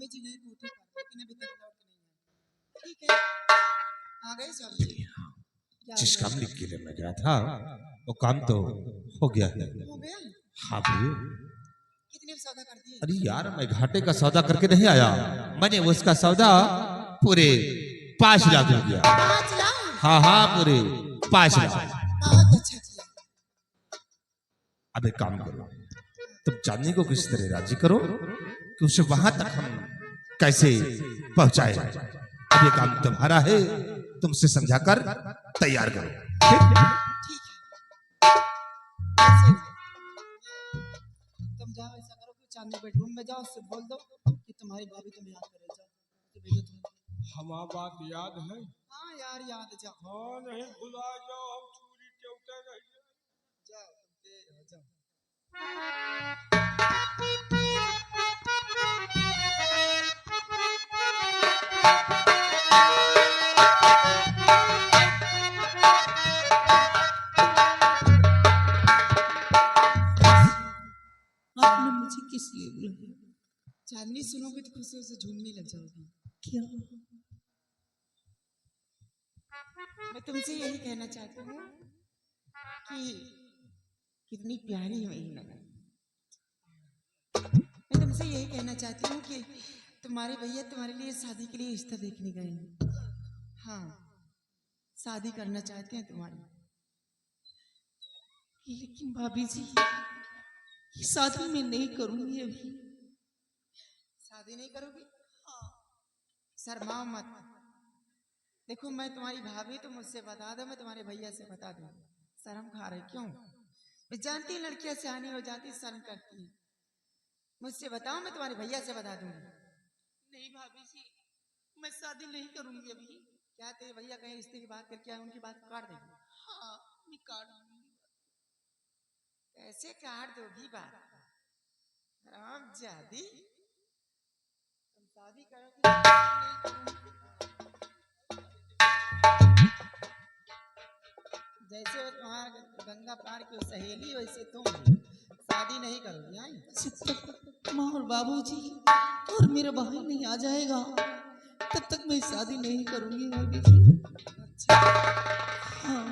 Mummy जी गए कोठी पर, लेकिन अभी तक लौट नहीं आए। ठीक है, आ गए स्वामी जी। क्या जिस हुआ? काम के लिए मैं गया था वो काम तो हो गया है। हो गया? हाँ भैया। कितने सौदा कर दिए? अरे यार मैं घाटे का सौदा करके नहीं आया, मैंने उसका सौदा पूरे 5 लाख रुपया। 5 लाख? हाँ हाँ पूरे 5 लाख। बहुत अच्छा किया। अब एक काम करो, तुम जानने को किस तरह राजी करो कि उसे वहां तक हम कैसे पहुंचाए। अब ये काम तुम्हारा है, तुमसे समझाकर तैयार करो। ठीक? ठीक है, ऐसे तुम जाओ, ऐसा करो कि चांदनी बेडरूम में जाओ, उससे बोल दो कि तुम्हारी भाभी तुम्हें याद करे। जाओ तो भेजो तुम। हमारा बात याद है? हाँ यार याद है, जाओ। हाँ नहीं भुला जाओ, हम चूरी चौटे नहीं जाए। जाओ तुम तेज हो, जाओ। आपने मुझे किस लिए बुलाया? चांदनी सुनोगे तो खुशी से झूमने लग जाओगी। क्या? मैं तुमसे यही कहना चाहती हूँ कि कितनी प्यारी है मेरी ननद। मैं तुमसे यही कहना चाहती हूँ कि तुम्हारे भैया तुम्हारे लिए शादी के लिए रिश्ता देखने गए हैं। हाँ, शादी करना चाहते हैं तुम्हारी। लेकिन भाभी जी, ये शादी मैं नहीं करूंगी अभी। शादी नहीं करोगी? हाँ। शर्माओ मत। देखो मैं तुम्हारी भाभी, तो मुझसे बता दो, मैं तुम्हारे भैया से बता दूँ। शर्म खा रहे क्यों? मैं जानती लड़कियां सियानी हो जाती, शर्म करती है। मुझसे बताओ, मैं तुम्हारे भैया से बता दूंगी। नहीं भाभी जी, मैं शादी नहीं करूंगी अभी। क्या तेरे भैया कहीं रिश्ते की बात करके आए, उनकी बात काट देगी? हाँ, मैं काट दूंगी। कैसे काट दोगी बात? राम जादी, तुम शादी करोगी? नहीं करूंगी। जैसे वो तुम्हारा गंगा पार की सहेली, वैसे तुम शादी नहीं करोगी? हाँ, जब तक माँ और बाबूजी और मेरा भाई नहीं आ जाएगा तब तक मैं शादी नहीं करूंगी भाभी जी। अच्छा। हाँ।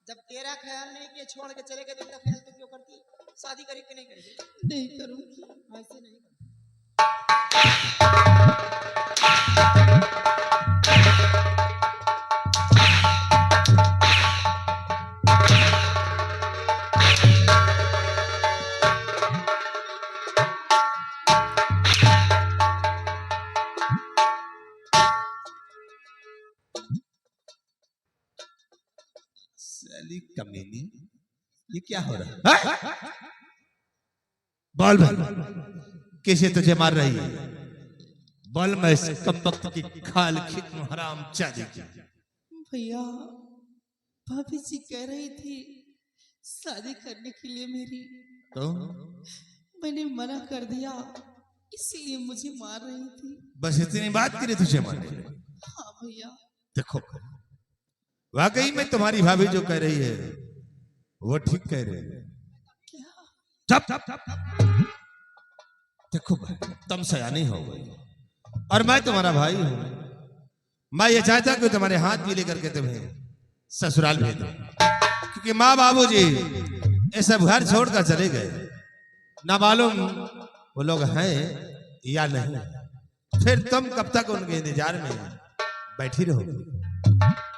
जब तेरा ख्याल नहीं किया, छोड़ के चले गए, तो इतना ख्याल तो क्यों करती? शादी करेगी कि नहीं करेगी? नहीं करूंगी। ऐसे नहीं करूंगी। साली कमीनी, ये क्या हो रहा है? बोल किसे तुझे मार रही है? बोल मैं इस कमबख्त की खाल खित्म हराम चादी की। भैया, भाभी जी कह रही थी शादी करने के लिए मेरी, तो मैंने मना कर दिया, इसलिए मुझे मार रही थी। बस इतनी बात करी तुझे मारने लगी? हाँ भैया। देखो वाकई में तुम्हारी भाभी जो कह रही है वो ठीक कह रही है। क्या? चुप। देखो भाई, तुम सयानी हो गई और मैं तुम्हारा भाई हूं। मैं ये चाहता कि तुम्हारे हाथ पीले करके तुम्हें ससुराल भेज दूं, क्योंकि माँ बाबूजी ये सब घर छोड़कर चले गए, ना मालूम वो लोग हैं या नहीं। फिर तुम कब तक उनके इंतजार में बैठी रहोगी?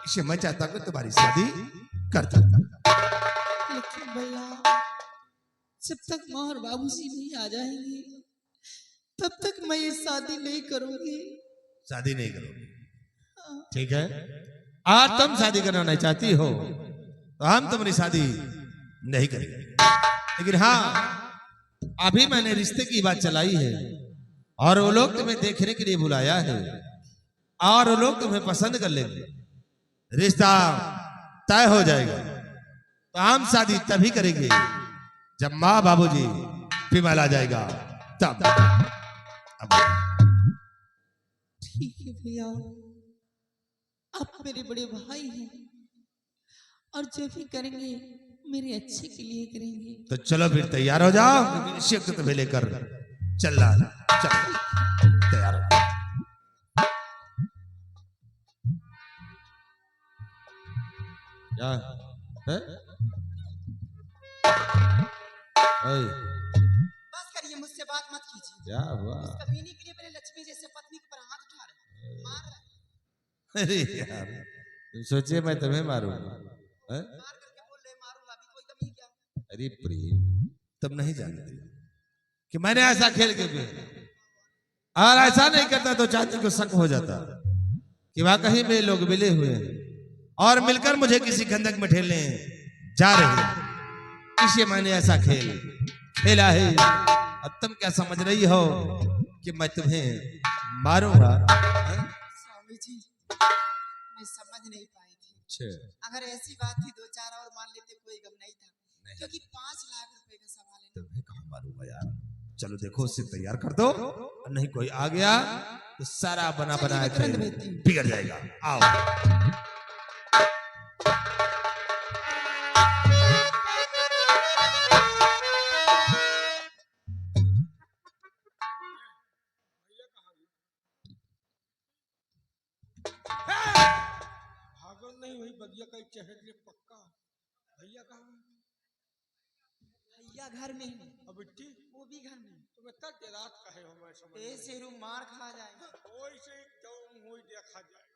इसे मैं चाहता हूं कि तुम्हारी शादी कर दूं। लेकिन भैया, जब तक माँ और बाबूजी नहीं आ जाएंगे तब तक मैं ये शादी नहीं करूंगी। शादी नहीं करोगी? ठीक है, आज तुम शादी करना नहीं चाहती हो तो हम तुम्हारी शादी नहीं करेंगे। लेकिन हाँ, अभी मैंने रिश्ते की बात चलाई है और वो लोग तुम्हें देखने के लिए बुलाया है और वो लोग तुम्हें पसंद कर लेंगे, रिश्ता तय हो जाएगा, तो हम शादी तभी करेंगे जब माँ बाबूजी विमल आ जाएगा तब। ठीक है भैया, आप मेरे बड़े भाई हैं और जो भी करेंगे मेरे अच्छे के लिए करेंगे। तो चलो फिर तैयार हो जाओ, क्योंकि इस वक्त तुम्हें लेकर चल रहा, चल तैयार हो। क्या है? ओए, बस करिए, मुझसे बात मत कीजिए। क्या हुआ? इस कमीने के लिए मेरे लक्ष्मी जैसे पत्नी के पर हाथ उठा रहे हैं, मार रहे हैं। अरे यार, तुम सोचिए मैं तुम्हें मारूंगा? हैं? मार करके बोल रहे हैं, मारूंगा, अभी कोई कमी क्या? अरे प्रेम, तुम नहीं जानते कि मैंने ऐसा खेल के भी, और ऐसा नहीं करता तो चाची को शक हो जाता कि वाकई में लोग मिले हुए हैं और मिलकर मुझे किसी खंदक में ठेलने जा रहे हैं। इसलिए मैंने ऐसा खेल खेला है। अब तुम क्या समझ रही हो कि मैं तुम्हें मारूंगा? स्वामी जी, मैं समझ नहीं पाई थी। अच्छा, अगर ऐसी बात थी, दो चार और मान लेते, कोई गम नहीं था। क्योंकि 5 लाख रुपए का सवाल है। तुम्हें कहाँ मारूंगा यार? चलो देखो, उसे तैयार कर दो, और नहीं कोई आ गया तो सारा बना चलिए, बनाया मैं तुरंत खेल भेजती हूँ। बिगड़ जाएगा। आओ। भागल नहीं हुई बगिया का चहर ले पक्का। भैया कहाँ? भैया घर में है, अब बिट्टी वो भी घर में। तुम इतना रात कहे हो, मैं समझ ए शेरू मार खा जाएंगे। कोई से जाऊं हुई देखा जाए।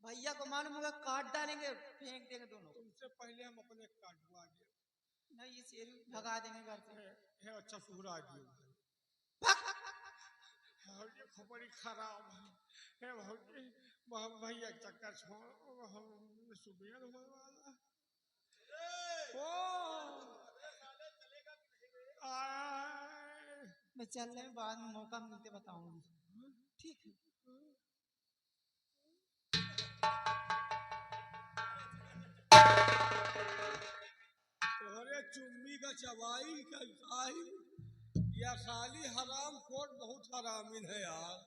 भैया को मालूम होगा, काट डालेंगे, फेंक देंगे दोनों। तुमसे पहले हम अपने काटवा दिए। नहीं, ये शेरू भगा देंगे घर से। है अच्छा सुहरा दियो। भग! भौजी खोपड़ी खराब है भौजी। भैया चक्कर छोड़, हम सुबह होने वाला। आए मैं चल रहे, बाद में मौका मिलते बताऊंगी। ठीक है। तोहरे चुम्मी का चबाई का खाई या साली हराम खोट बहुत हरामिन है यार।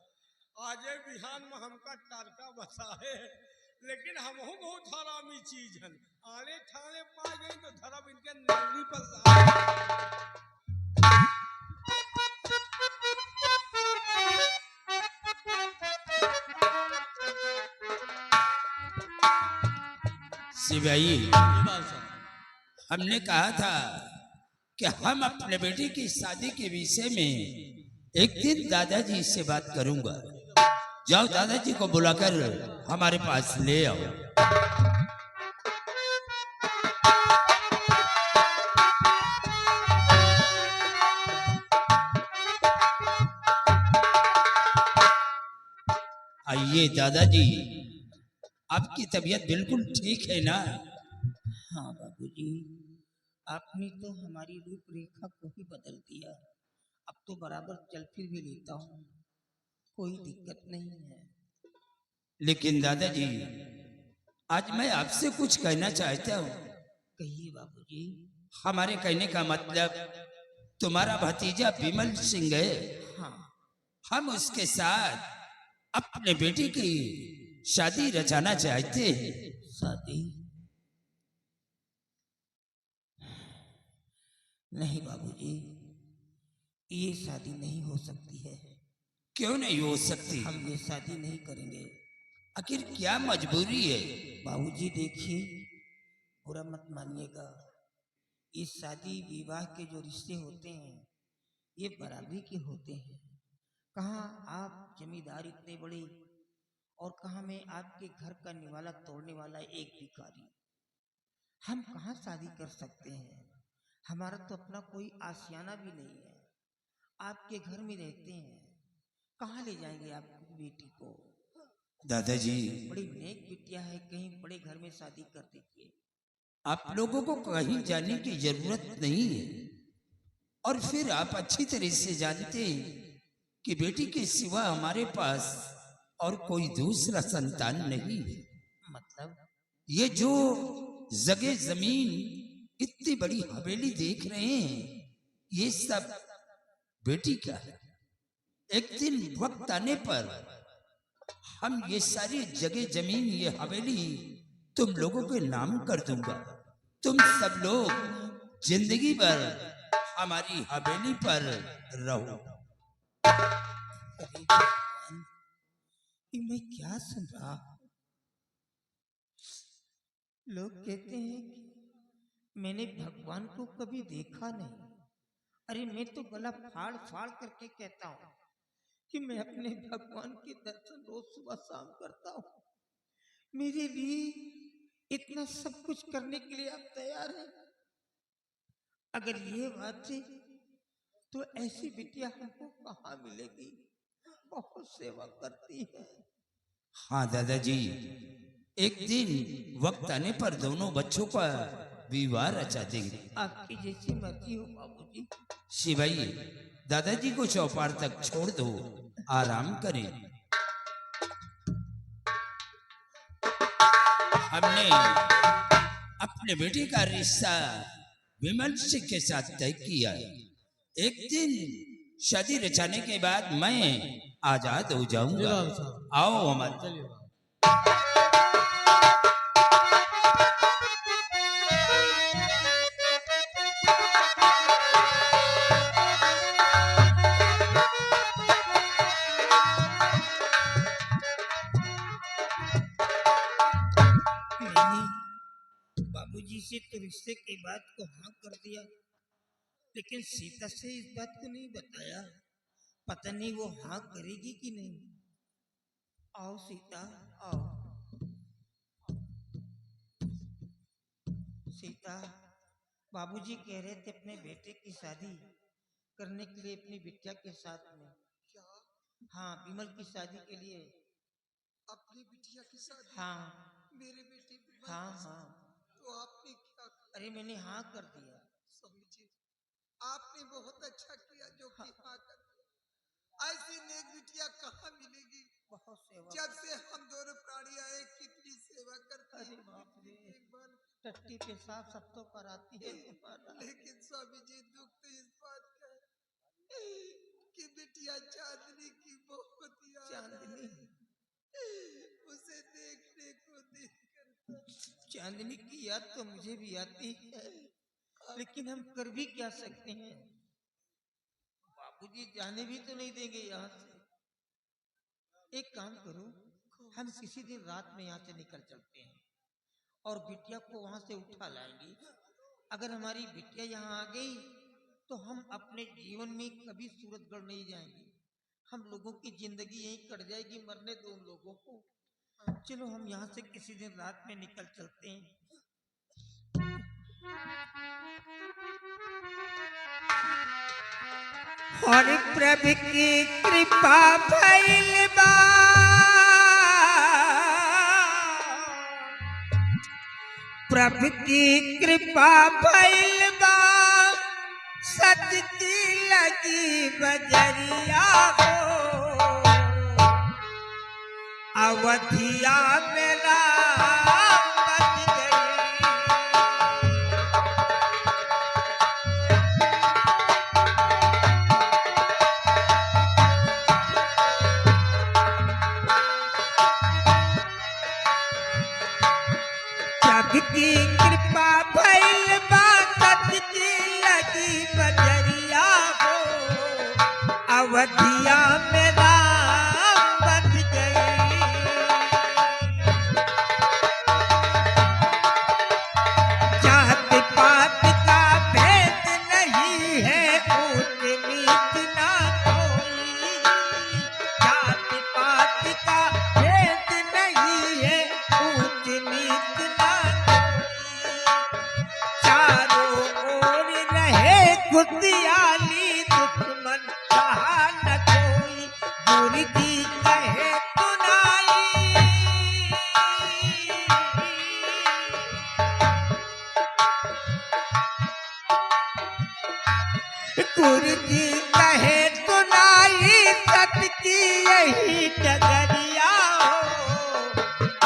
आजे बिहान में हमका टारका बसा है, लेकिन हम बहुत हरामी चीज है। आने ठाने पा गई तो धरब इनके नाली पर सिवाई, हमने कहा था कि हम अपने बेटे की शादी के विषय में एक दिन दादाजी से बात करूंगा। जाओ दादाजी को बुलाकर हमारे पास ले आओ। आइए दादाजी, आपकी तबीयत बिल्कुल ठीक है ना? हाँ बाबूजी, आपने तो हमारी रूपरेखा को ही बदल दिया। अब तो बराबर चल फिर भी लेता हूँ, कोई दिक्कत नहीं है। लेकिन दादाजी, आज मैं आपसे कुछ कहना चाहता हूँ। कहिए बाबूजी। हमारे कहने का मतलब, तुम्हारा भतीजा विमल सिंह है, हाँ, हम उसके साथ अपने बेटी की शादी रचाना चाहते हैं। शादी? नहीं बाबूजी, ये शादी नहीं हो सकती है। क्यों नहीं हो सकती? हम ये शादी नहीं करेंगे। आखिर क्या मजबूरी है? बाबूजी देखिए, बुरा मत मानिएगा, ये शादी विवाह के जो रिश्ते होते हैं ये बराबरी के होते हैं। कहाँ आप जमींदार इतने बड़े, और कहाँ मैं आपके घर का निवाला तोड़ने वाला एक भिखारी। हम कहाँ शादी कर सकते हैं? हमारा तो अपना कोई आशियाना भी नहीं है। आपके घर में रहते हैं, कहाँ ले जाएंगे आप बेटी को? दादाजी, बड़ी नेक बिटिया है, कहीं बड़े घर में शादी कर दीजिए। आप लोगों को कहीं जाने की जरूरत नहीं है, और फिर आप अच्छी तरह से जानते हैं कि बेटी के सिवा हमारे पास और कोई दूसरा संतान नहीं है। मतलब? ये जो जगह जमीन, इतनी बड़ी हवेली देख रहे हैं, ये सब बेटी का है। एक दिन वक्त आने पर हम ये सारी जगह जमीन, ये हवेली तुम लोगों के नाम कर दूंगा। तुम सब लोग जिंदगी भर हमारी हवेली पर रहो। अरे भगवान, ये मैं क्या सुन रहा हूं? लोग कहते हैं कि मैंने भगवान को कभी देखा नहीं। अरे मैं तो गला फाड़ फाड़ करके कहता हूँ कि मैं अपने भगवान के दर्शन रोज सुबह शाम करता हूँ। मेरे लिए इतना सब कुछ करने के लिए आप तैयार हैं? अगर ये बात है तो ऐसी बिटिया हमको कहाँ मिलेगी? बहुत सेवा करती है। हाँ दादाजी, एक दिन वक्त आने पर दोनों बच्चों का विवाह रचा देंगे। आपकी जैसी मर्जी हो बाबूजी। शिवाई, दादाजी को चौपार तक छोड़ दो, आराम करें। हमने अपने बेटे का रिश्ता विमल सिंह के साथ तय किया है। एक दिन शादी रचाने के बाद मैं आजाद हो जाऊंगा। आओ अमर। मैंने बाबूजी से तो रिश्ते की बात को हाँ कर दिया, लेकिन सीता से इस बात को नहीं बताया। पता नहीं वो हाँ करेगी कि नहीं। आओ सीता, आओ। सीता, बाबूजी कह रहे थे अपने बेटे की शादी करने के लिए अपनी बिटिया के साथ में। क्या हाँ, विमल की शादी के लिए। अपनी बिटिया की शादी? हाँ मेरे बेटे विमल हाँ की हाँ। शादी? तो आपने क्या किया? अरे मैंने हाँ कर दिया। स्वामी जी, आपने बहुत अच्छा किया जो कि हाँ कर दिया। ऐसी नेक बिटिया कहाँ मिलेगी? बहुत सेवा। जब से हम दोनों प्राणी आए कितनी सेवा करती अरे है, बाप कितनी रे। देखभाल। टट्टी पेशाब सब तो कराती है तुम्हारा। लेकिन स्वामी जी, दुख तो इस बात का है कि बिटिया चांदनी की बहुत याद चांदनी? है। उसे देखने को दिल करता है। चांदनी की याद तो मुझे भी आती है, लेकिन हम कर भी क्या सकते हैं? बाबूजी जाने भी तो नहीं देंगे यहाँ से। एक काम करो, हम किसी दिन रात में यहाँ से निकल चलते हैं और बिटिया को वहां से उठा लाएंगे। अगर हमारी बिटिया यहाँ आ गई तो हम अपने जीवन में कभी सूरतगढ़ नहीं जाएंगे। हम लोगों की जिंदगी यहीं कट जाएगी, मरने दो उन लोगों को। चलो हम यहाँ से किसी दिन रात में निकल चलते हैं। और प्रभु की कृपा भइल बा, प्रभु की कृपा भइल बा, सच की लगी बजरिया हो। अवधिया मेरा बच गई। की कृपा भइल बा, सच की लगी बजरिया हो। अवधिया मेरा बच गई। जात पात का भेद नहीं है, ऊंच नीच ना कोई। जात पात का भेद नहीं है, ऊंच नीच ना खुदियाली। दुश्मन कहा न कोई, बुरी दी कहे सुनाई। बुरी दी कहे सुनाई, सच की यही डगरिया हो।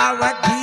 अवधि